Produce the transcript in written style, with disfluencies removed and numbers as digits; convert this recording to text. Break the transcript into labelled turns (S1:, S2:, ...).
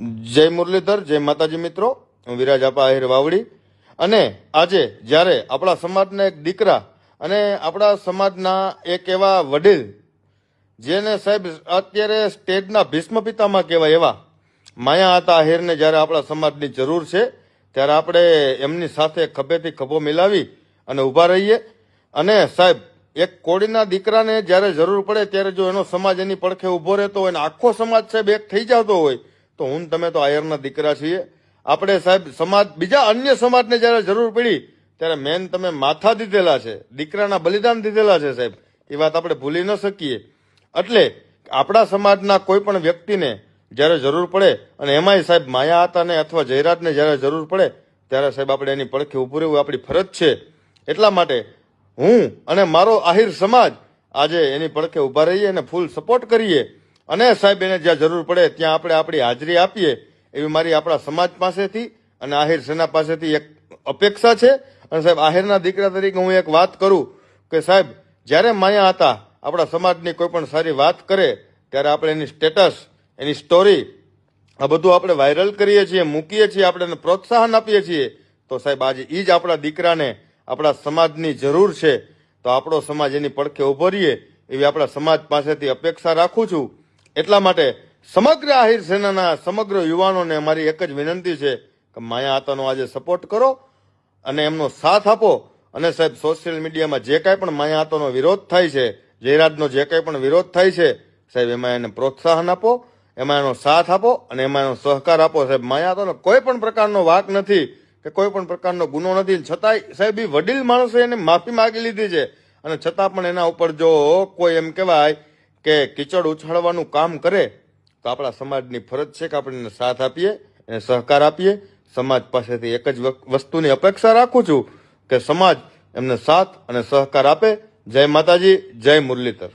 S1: જય મુરલીધર, જય માતાજી મિત્રો. હું વિરાજ આપા આહિર વાવડી. અને આજે જ્યારે આપણા સમાજના એક દીકરા અને આપણા સમાજના એક એવા વડીલ જેને સાહેબ અત્યારે સ્ટેજના ભીષ્મ પિતામાં કહેવાય એવા માયા હતા આહિરને જ્યારે આપણા સમાજની જરૂર છે ત્યારે આપણે એમની સાથે ખભેથી ખભો મિલાવી અને ઊભા રહીએ. અને સાહેબ એક કોળીના દીકરાને જ્યારે જરૂર પડે ત્યારે જો એનો સમાજ એની પડખે ઊભો રહેતો હોય અને આખો સમાજ સાહેબ એક થઈ જતો હોય તો હું તમે તો આયરના દીકરા છીએ. આપણે સાહેબ સમાજ બીજા અન્ય સમાજને જ્યારે જરૂર પડી ત્યારે મેન તમે માથા દીધેલા છે, દીકરાના બલિદાન દીધેલા છે સાહેબ, એ વાત આપણે ભૂલી ન શકીએ. એટલે આપણા સમાજના કોઈ પણ વ્યક્તિને જ્યારે જરૂર પડે અને એમાંય સાહેબ માયા હતાને અથવા જયરાજને જ્યારે જરૂર પડે ત્યારે સાહેબ આપણે એની પડખે ઊભું રહેવું આપણી ફરજ છે. એટલા માટે હું અને મારો આહિર સમાજ આજે એની પડખે ઊભા રહીએ અને ફૂલ સપોર્ટ કરીએ અને સાહેબ એને જ્યાં જરૂર પડે ત્યાં આપણે આપણી હાજરી આપીએ એવી મારી આપણા સમાજ પાસેથી અને આહિર સેના પાસેથી એક અપેક્ષા છે. અને સાહેબ આહિરના દીકરા તરીકે હું એક વાત કરું કે સાહેબ જ્યારે માયા હતા આપણા સમાજની કોઈ પણ સારી વાત કરે ત્યારે આપણે એની સ્ટેટસ, એની સ્ટોરી આ બધું આપણે વાયરલ કરીએ છીએ, મૂકીએ છીએ, આપણે એને પ્રોત્સાહન આપીએ છીએ. તો સાહેબ આજે એ જ આપણા દીકરાને આપણા સમાજની જરૂર છે તો આપણો સમાજ એની પડખે ઊભો રહીએ એવી આપણા સમાજ પાસેથી અપેક્ષા રાખું છું. એટલા માટે સમગ્ર આહિર સેનાના સમગ્ર યુવાનોને મારી એક જ વિનંતી છે કે માયા આતાનો આજે સપોર્ટ કરો અને એમનો સાથ આપો. અને સાહેબ સોશિયલ મીડિયામાં જે કાંઈ પણ માયા આતાનો વિરોધ થાય છે, જયરાજનો જે કાંઈ પણ વિરોધ થાય છે સાહેબ એમાં એને પ્રોત્સાહન આપો, એમાં એનો સાથ આપો અને એમાં એનો સહકાર આપો. સાહેબ માયા આતાનો કોઈ પણ પ્રકારનો વાક નથી કે કોઈ પણ પ્રકારનો ગુનો નથી. છતાંય સાહેબ એ વડીલ માણસે એને માફી માગી લીધી છે અને છતાં પણ એના ઉપર જો કોઈ એમ કહેવાય કે કીચડ ઉછાળવાનું કામ કરે તો આપણા સમાજની ફરજ છે કે આપણે એને સાથ આપીએ, એને સહકાર આપીએ. સમાજ પાસેથી એક જ વસ્તુની અપેક્ષા રાખું છું કે સમાજ એમને સાથ અને સહકાર આપે. જય માતાજી, જય મુરલીધર.